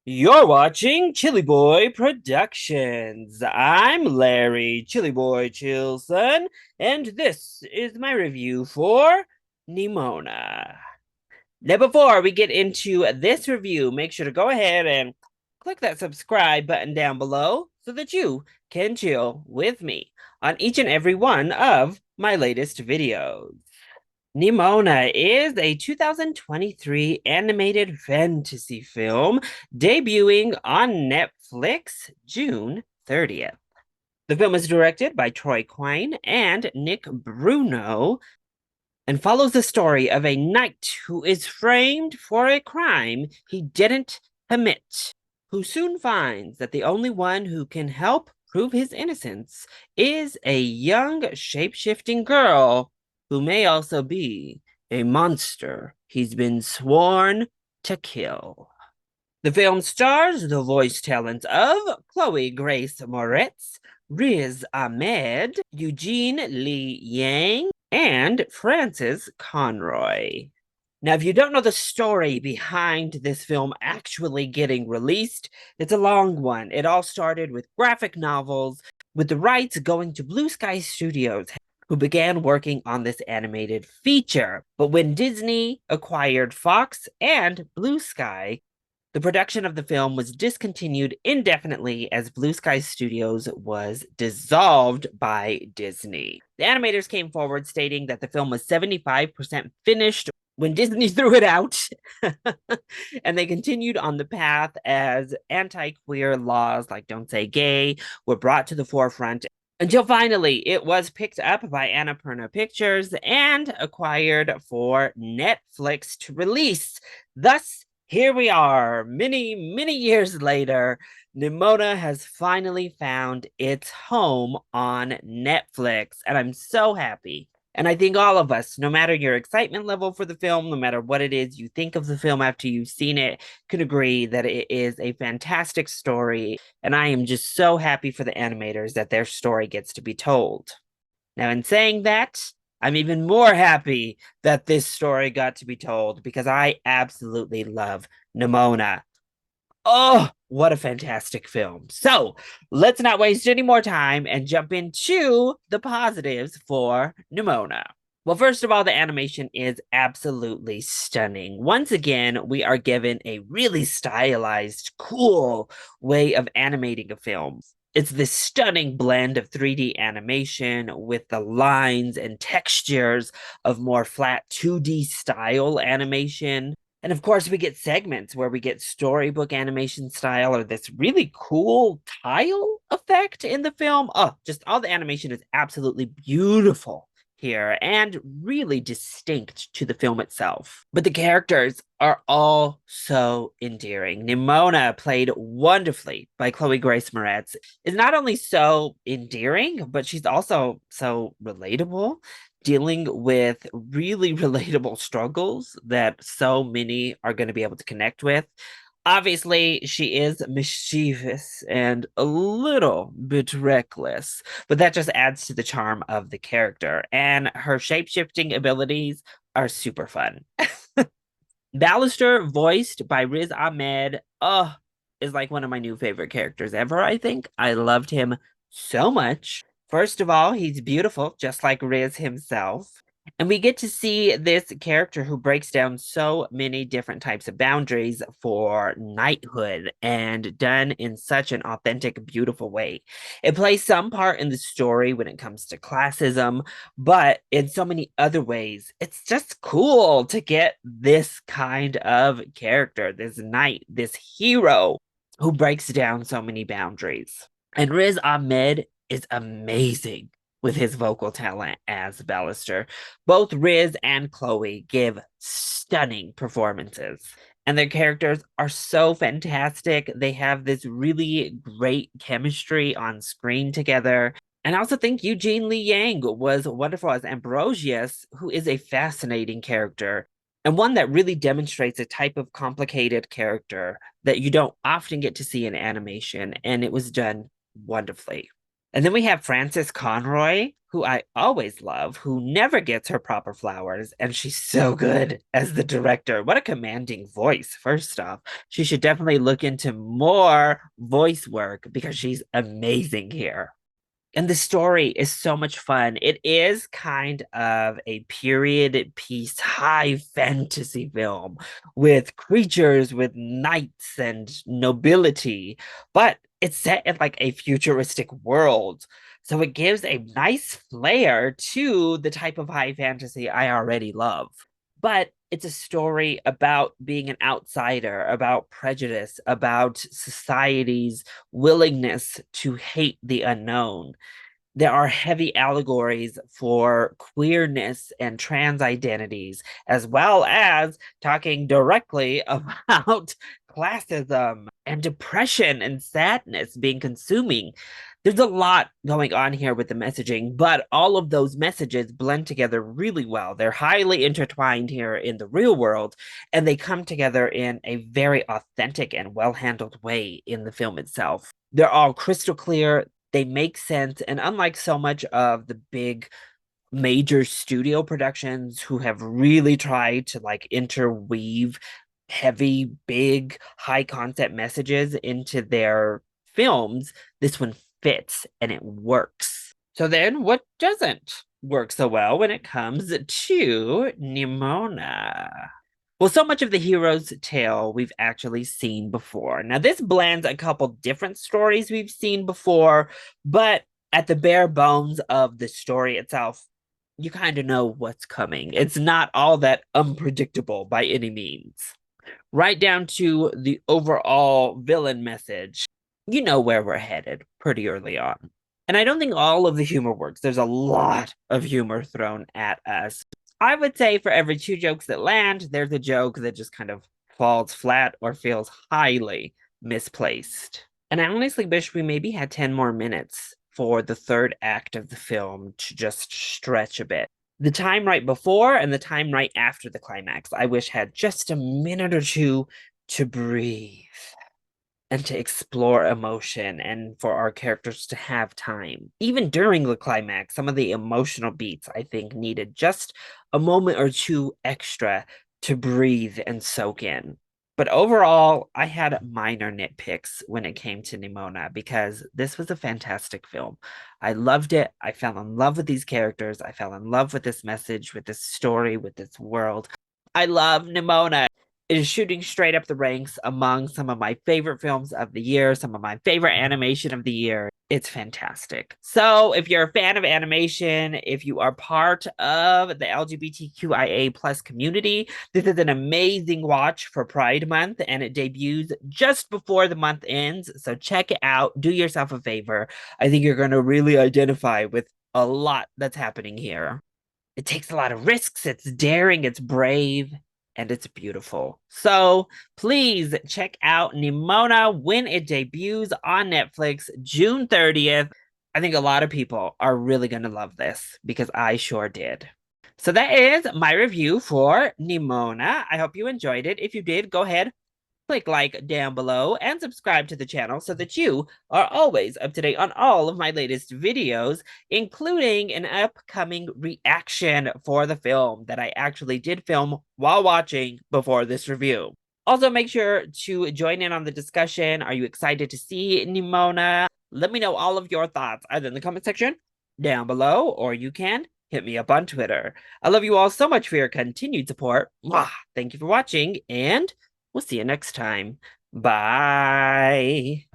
You're watching Chili Boy Productions. I'm Larry Chili Boy Chilson, and this is my review for Nimona. Now, before we get into this review, make sure to go ahead and click that subscribe button down below so that you can chill with me on each and every one of my latest videos. Nimona is a 2023 animated fantasy film debuting on Netflix June 30th. The film is directed by Troy Quine and Nick Bruno and follows the story of a knight who is framed for a crime he didn't commit, who soon finds that the only one who can help prove his innocence is a young shape-shifting girl who may also be a monster he's been sworn to kill. The film stars the voice talents of Chloe Grace Moretz, Riz Ahmed, Eugene Lee Yang, and Francis Conroy. Now, if you don't know the story behind this film actually getting released, it's a long one. It all started with graphic novels, with the rights going to Blue Sky Studios, who began working on this animated feature. But when Disney acquired Fox and Blue Sky, the production of the film was discontinued indefinitely as Blue Sky Studios was dissolved by Disney. The animators came forward stating that the film was 75% finished when Disney threw it out, and they continued on the path as anti queer laws like Don't Say Gay were brought to the forefront until finally it was picked up by Annapurna Pictures and acquired for Netflix to release. Thus, here we are, many years later. Nimona has finally found its home on Netflix, and I'm so happy. And I think all of us, no matter your excitement level for the film, no matter what it is you think of the film after you've seen it, can agree that it is a fantastic story. And I am just so happy for the animators that their story gets to be told. Now, in saying that, I'm even more happy that this story got to be told because I absolutely love Nimona. Oh, what a fantastic film. So let's not waste any more time and jump into the positives for Nimona. Well, first of all, the animation is absolutely stunning. Once again, we are given a really stylized, cool way of animating a film. It's this stunning blend of 3D animation with the lines and textures of more flat 2D style animation. And of course, we get segments where we get storybook animation style or this really cool tile effect in the film. Oh, just all the animation is absolutely beautiful here and really distinct to the film itself. But the characters are all so endearing. Nimona, played wonderfully by Chloe Grace Moretz, is not only so endearing, but she's also so relatable, dealing with really relatable struggles that so many are going to be able to connect with. Obviously, she is mischievous and a little bit reckless, but that just adds to the charm of the character. And her shape-shifting abilities are super fun. Ballister, voiced by Riz Ahmed, is like one of my new favorite characters ever, I think. I loved him so much. First of all, he's beautiful, just like Riz himself. And we get to see this character who breaks down so many different types of boundaries for knighthood and done in such an authentic, beautiful way. It plays some part in the story when it comes to classism, but in so many other ways, it's just cool to get this kind of character, this knight, this hero who breaks down so many boundaries. And Riz Ahmed is amazing with his vocal talent as Ballister. Both Riz and Chloe give stunning performances. And their characters are so fantastic. They have this really great chemistry on screen together. And I also think Eugene Lee Yang was wonderful as Ambrosius, who is a fascinating character and one that really demonstrates a type of complicated character that you don't often get to see in animation. And it was done wonderfully. And then we have Francis Conroy, who I always love, who never gets her proper flowers, and she's so good as the director. What a commanding voice, first off. She should definitely look into more voice work because she's amazing here. And the story is so much fun. It is kind of a period piece high fantasy film with creatures, with knights and nobility, but it's set in like a futuristic world. So it gives a nice flair to the type of high fantasy I already love. But it's a story about being an outsider, about prejudice, about society's willingness to hate the unknown. There are heavy allegories for queerness and trans identities, as well as talking directly about classism and depression and sadness being consuming. There's a lot going on here with the messaging, but all of those messages blend together really well. They're highly intertwined here in the real world, and they come together in a very authentic and well handled way in the film itself. They're all crystal clear, they make sense, and unlike so much of the big major studio productions who have really tried to like interweave heavy, big, high concept messages into their films, this one fits and it works. So then what doesn't work so well when it comes to Nimona? Well, so much of the hero's tale we've actually seen before. Now, this blends a couple different stories we've seen before, but at the bare bones of the story itself, you kind of know what's coming. It's not all that unpredictable by any means. Right down to the overall villain message, you know where we're headed pretty early on. And I don't think all of the humor works. There's a lot of humor thrown at us. I would say for every two jokes that land, there's a joke that just kind of falls flat or feels highly misplaced. And I honestly wish we maybe had 10 more minutes for the third act of the film to just stretch a bit. The time right before and the time right after the climax, I wish had just a minute or two to breathe and to explore emotion and for our characters to have time. Even during the climax, some of the emotional beats I think needed just a moment or two extra to breathe and soak in. But overall, I had minor nitpicks when it came to Nimona because this was a fantastic film. I loved it. I fell in love with these characters. I fell in love with this message, with this story, with this world. I love Nimona. It is shooting straight up the ranks among some of my favorite films of the year, some of my favorite animation of the year. It's fantastic. So, if you're a fan of animation, if you are part of the LGBTQIA plus community, this is an amazing watch for Pride Month, and it debuts just before the month ends. So, check it out. Do yourself a favor. I think you're going to really identify with a lot that's happening here. It takes a lot of risks, it's daring, it's brave, and it's beautiful. So please check out Nimona when it debuts on Netflix June 30th. I think a lot of people are really going to love this because I sure did. So that is my review for Nimona. I hope you enjoyed it. If you did, go ahead, click like down below and subscribe to the channel so that you are always up to date on all of my latest videos, including an upcoming reaction for the film that I actually did film while watching before this review. Also, make sure to join in on the discussion. Are you excited to see Nimona? Let me know all of your thoughts either in the comment section down below, or you can hit me up on Twitter. I love you all so much for your continued support. Mwah! Thank you for watching, and we'll see you next time. Bye.